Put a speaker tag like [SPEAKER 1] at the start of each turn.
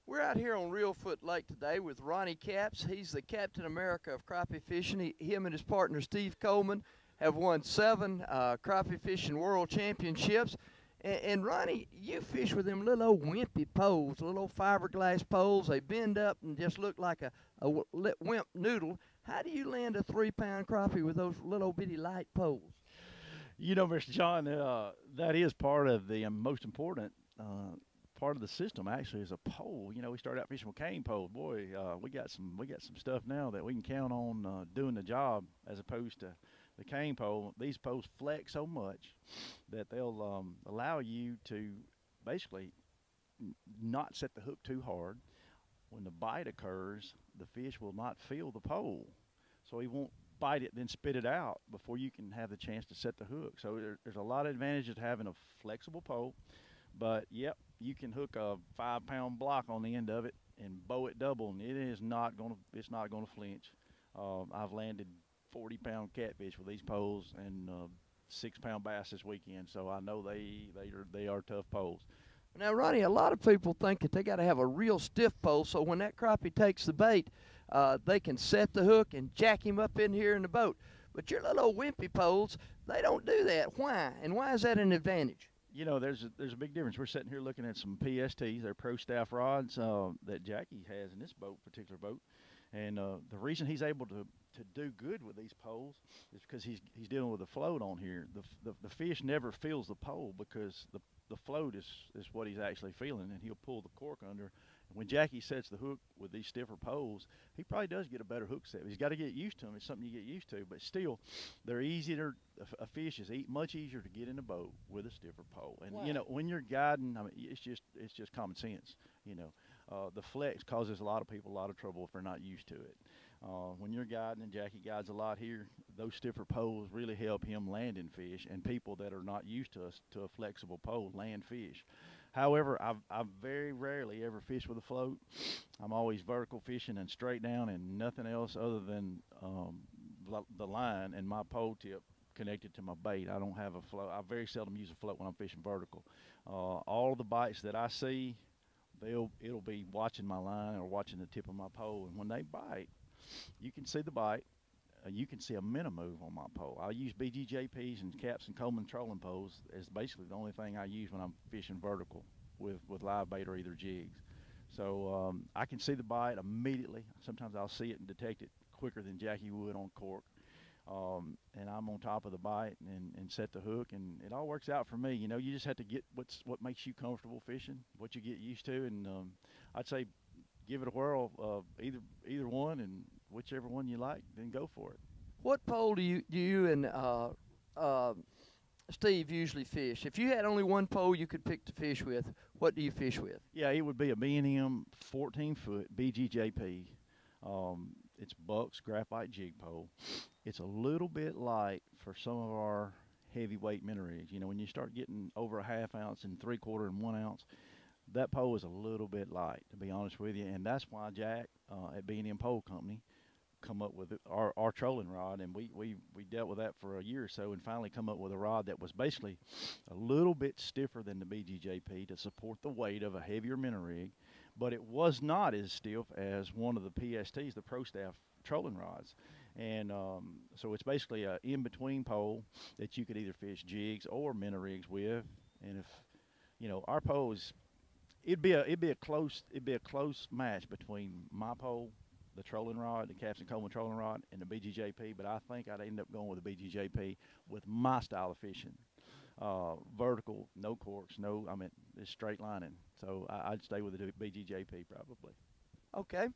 [SPEAKER 1] We're out here on Reelfoot Lake today with Ronnie Capps. He's the Captain America of crappie fishing. Him and his partner Steve Coleman have won 7 crappie fishing world championships. And Ronnie, you fish with them little old wimpy poles, little old fiberglass poles. They bend up and just look like a wimp noodle. How do you land a 3 pound crappie with those little bitty light poles?
[SPEAKER 2] You know, Mr. John, that is part of the most important part of the system. Actually, is a pole. You know, we started out fishing with cane poles. Boy, we got some stuff now that we can count on doing the job as opposed to the cane pole. These poles flex so much that they'll allow you to basically not set the hook too hard. When the bite occurs, the fish will not feel the pole, so he won't bite it then spit it out before you can have the chance to set the hook. So there's a lot of advantages to having a flexible pole. But yep, you can hook a 5 pound block on the end of it and bow it double, and it's not gonna flinch. I've landed 40 pound catfish with these poles and 6 pound bass this weekend, so I know they are tough poles.
[SPEAKER 1] Now, Ronnie, a lot of people think that they got to have a real stiff pole so when that crappie takes the bait, they can set the hook and jack him up in here in the boat. But your little old wimpy poles, they don't do that. Why? And why is that an advantage?
[SPEAKER 2] You know, there's a big difference. We're sitting here looking at some PSTs, they're pro staff rods that Jackie has in this particular boat, and the reason he's able to do good with these poles is because he's dealing with a float on here. The fish never feels the pole because the float is what he's actually feeling, and he'll pull the cork under. And when Jackie sets the hook with these stiffer poles, he probably does get a better hook set. He's got to get used to them. It's something you get used to, but still, they're easier. A fish is much easier to get in a boat with a stiffer pole. And you
[SPEAKER 1] Why?
[SPEAKER 2] know, when you're guiding, I mean, it's just common sense. You know, the flex causes a lot of people a lot of trouble if they're not used to it. When you're guiding, and Jackie guides a lot here, those stiffer poles really help him landing fish, and people that are not used to a flexible pole land fish. However, I've very rarely ever fished with a float. I'm always vertical fishing and straight down, and nothing else other than the line and my pole tip connected to my bait. I don't have a float. I very seldom use a float when I'm fishing vertical. All of the bites that I see, it'll be watching my line or watching the tip of my pole, and when they bite, you can see the bite. You can see a minnow move on my pole. I use BGJPs and Caps and Coleman trolling poles as basically the only thing I use when I'm fishing vertical with live bait or either jigs. So I can see the bite immediately. Sometimes I'll see it and detect it quicker than Jackie would on cork. And I'm on top of the bite and set the hook, and it all works out for me. You know, you just have to get what makes you comfortable fishing, what you get used to, and I'd say give it a whirl, either one, and whichever one you like, then go for it.
[SPEAKER 1] What pole do you and uh, Steve usually fish? If you had only one pole you could pick to fish with, what do you fish with?
[SPEAKER 2] Yeah, it would be a B&M 14-foot BGJP. It's Buck's graphite jig pole. It's a little bit light for some of our heavyweight minnow rigs. You know, when you start getting over a half ounce and 3/4 and 1 ounce, that pole is a little bit light, to be honest with you, and that's why Jack at B&M Pole Company come up with our trolling rod, and we dealt with that for a year or so, and finally come up with a rod that was basically a little bit stiffer than the BGJP to support the weight of a heavier minnow rig, but it was not as stiff as one of the PSTs, the Pro Staff trolling rods. And so it's basically a in-between pole that you could either fish jigs or minnow rigs with. And if you know our poles, it'd be a close match between my pole, the trolling rod, the Captain Coleman trolling rod, and the BGJP. But I think I'd end up going with the BGJP with my style of fishing, vertical, no corks, no, I mean, it's straight lining. So I'd stay with the BGJP probably.
[SPEAKER 1] Okay.